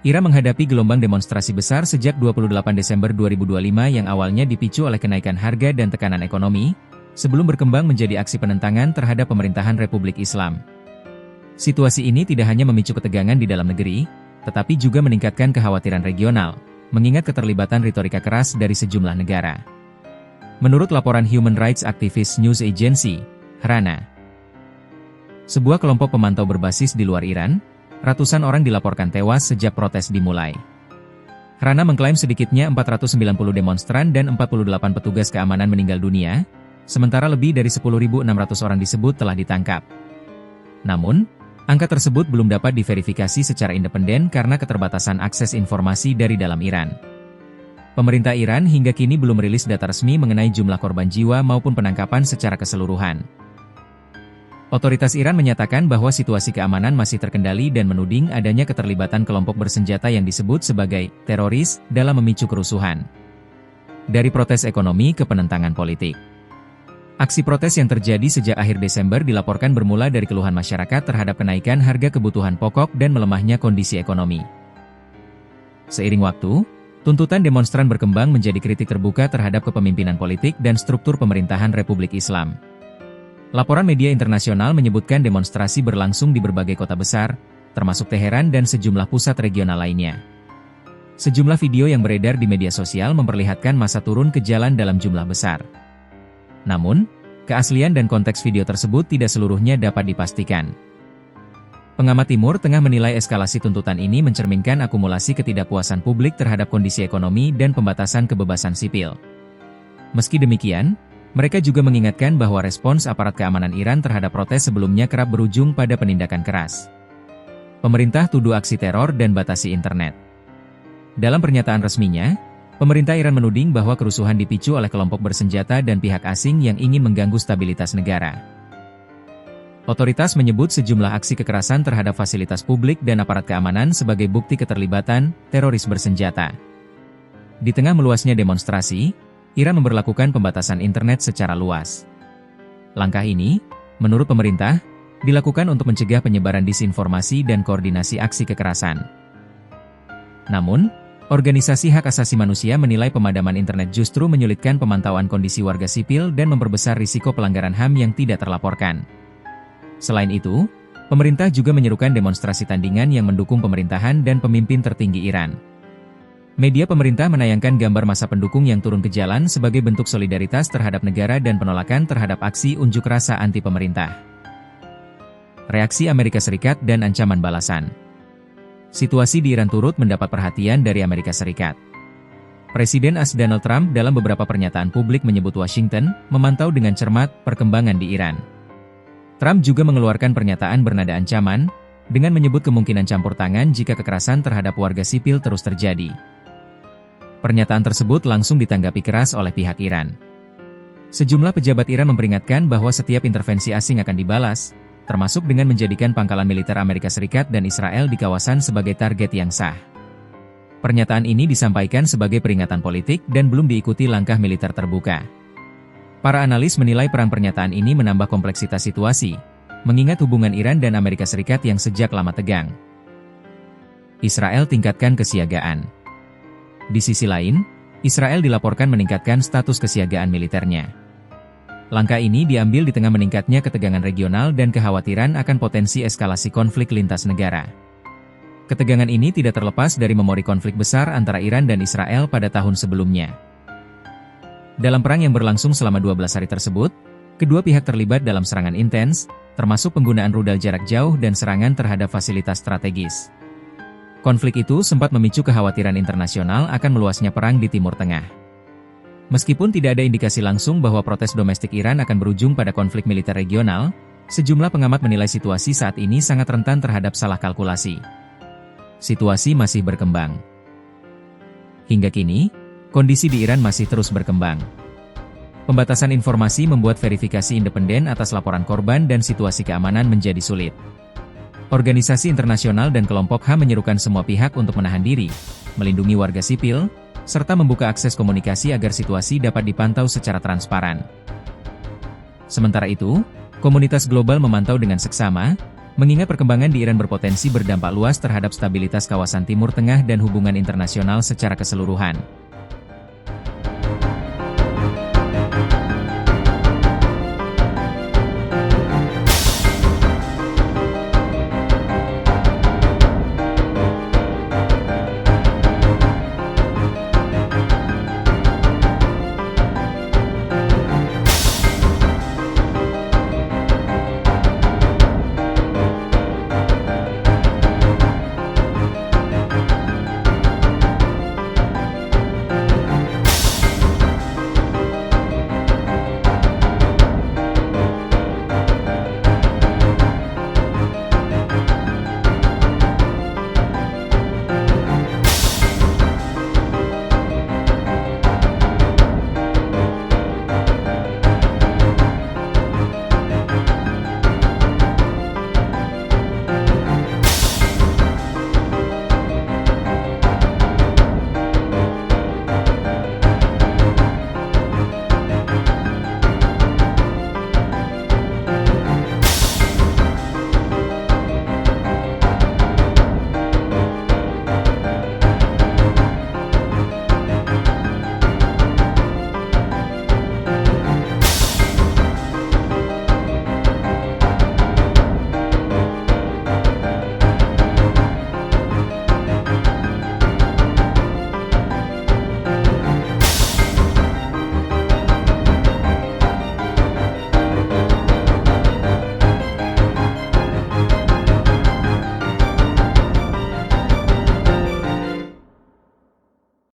Iran menghadapi gelombang demonstrasi besar sejak 28 Desember 2025 yang awalnya dipicu oleh kenaikan harga dan tekanan ekonomi, sebelum berkembang menjadi aksi penentangan terhadap pemerintahan Republik Islam. Situasi ini tidak hanya memicu ketegangan di dalam negeri, tetapi juga meningkatkan kekhawatiran regional, mengingat keterlibatan retorika keras dari sejumlah negara. Menurut laporan Human Rights Activist News Agency, HRANA, sebuah kelompok pemantau berbasis di luar Iran, ratusan orang dilaporkan tewas sejak protes dimulai. HRANA mengklaim sedikitnya 490 demonstran dan 48 petugas keamanan meninggal dunia, sementara lebih dari 10.600 orang disebut telah ditangkap. Namun, angka tersebut belum dapat diverifikasi secara independen karena keterbatasan akses informasi dari dalam Iran. Pemerintah Iran hingga kini belum merilis data resmi mengenai jumlah korban jiwa maupun penangkapan secara keseluruhan. Otoritas Iran menyatakan bahwa situasi keamanan masih terkendali dan menuding adanya keterlibatan kelompok bersenjata yang disebut sebagai teroris dalam memicu kerusuhan. Dari protes ekonomi ke penentangan politik. Aksi protes yang terjadi sejak akhir Desember dilaporkan bermula dari keluhan masyarakat terhadap kenaikan harga kebutuhan pokok dan melemahnya kondisi ekonomi. Seiring waktu, tuntutan demonstran berkembang menjadi kritik terbuka terhadap kepemimpinan politik dan struktur pemerintahan Republik Islam. Laporan media internasional menyebutkan demonstrasi berlangsung di berbagai kota besar, termasuk Teheran dan sejumlah pusat regional lainnya. Sejumlah video yang beredar di media sosial memperlihatkan massa turun ke jalan dalam jumlah besar. Namun, keaslian dan konteks video tersebut tidak seluruhnya dapat dipastikan. Pengamat Timur Tengah menilai eskalasi tuntutan ini mencerminkan akumulasi ketidakpuasan publik terhadap kondisi ekonomi dan pembatasan kebebasan sipil. Meski demikian, mereka juga mengingatkan bahwa respons aparat keamanan Iran terhadap protes sebelumnya kerap berujung pada penindakan keras. Pemerintah tuduh aksi teror dan batasi internet. Dalam pernyataan resminya, pemerintah Iran menuding bahwa kerusuhan dipicu oleh kelompok bersenjata dan pihak asing yang ingin mengganggu stabilitas negara. Otoritas menyebut sejumlah aksi kekerasan terhadap fasilitas publik dan aparat keamanan sebagai bukti keterlibatan teroris bersenjata. Di tengah meluasnya demonstrasi, Iran memberlakukan pembatasan internet secara luas. Langkah ini, menurut pemerintah, dilakukan untuk mencegah penyebaran disinformasi dan koordinasi aksi kekerasan. Namun, organisasi hak asasi manusia menilai pemadaman internet justru menyulitkan pemantauan kondisi warga sipil dan memperbesar risiko pelanggaran HAM yang tidak terlaporkan. Selain itu, pemerintah juga menyerukan demonstrasi tandingan yang mendukung pemerintahan dan pemimpin tertinggi Iran. Media pemerintah menayangkan gambar massa pendukung yang turun ke jalan sebagai bentuk solidaritas terhadap negara dan penolakan terhadap aksi unjuk rasa anti-pemerintah. Reaksi Amerika Serikat dan ancaman balasan. Situasi di Iran turut mendapat perhatian dari Amerika Serikat. Presiden AS Donald Trump dalam beberapa pernyataan publik menyebut Washington memantau dengan cermat perkembangan di Iran. Trump juga mengeluarkan pernyataan bernada ancaman, dengan menyebut kemungkinan campur tangan jika kekerasan terhadap warga sipil terus terjadi. Pernyataan tersebut langsung ditanggapi keras oleh pihak Iran. Sejumlah pejabat Iran memperingatkan bahwa setiap intervensi asing akan dibalas, termasuk dengan menjadikan pangkalan militer Amerika Serikat dan Israel di kawasan sebagai target yang sah. Pernyataan ini disampaikan sebagai peringatan politik dan belum diikuti langkah militer terbuka. Para analis menilai perang pernyataan ini menambah kompleksitas situasi, mengingat hubungan Iran dan Amerika Serikat yang sejak lama tegang. Israel tingkatkan kesiagaan. Di sisi lain, Israel dilaporkan meningkatkan status kesiagaan militernya. Langkah ini diambil di tengah meningkatnya ketegangan regional dan kekhawatiran akan potensi eskalasi konflik lintas negara. Ketegangan ini tidak terlepas dari memori konflik besar antara Iran dan Israel pada tahun sebelumnya. Dalam perang yang berlangsung selama 12 hari tersebut, kedua pihak terlibat dalam serangan intens, termasuk penggunaan rudal jarak jauh dan serangan terhadap fasilitas strategis. Konflik itu sempat memicu kekhawatiran internasional akan meluasnya perang di Timur Tengah. Meskipun tidak ada indikasi langsung bahwa protes domestik Iran akan berujung pada konflik militer regional, sejumlah pengamat menilai situasi saat ini sangat rentan terhadap salah kalkulasi. Situasi masih berkembang. Hingga kini, kondisi di Iran masih terus berkembang. Pembatasan informasi membuat verifikasi independen atas laporan korban dan situasi keamanan menjadi sulit. Organisasi internasional dan kelompok HAM menyerukan semua pihak untuk menahan diri, melindungi warga sipil, serta membuka akses komunikasi agar situasi dapat dipantau secara transparan. Sementara itu, komunitas global memantau dengan seksama, Mengingat perkembangan di Iran berpotensi berdampak luas terhadap stabilitas kawasan Timur Tengah dan hubungan internasional secara keseluruhan.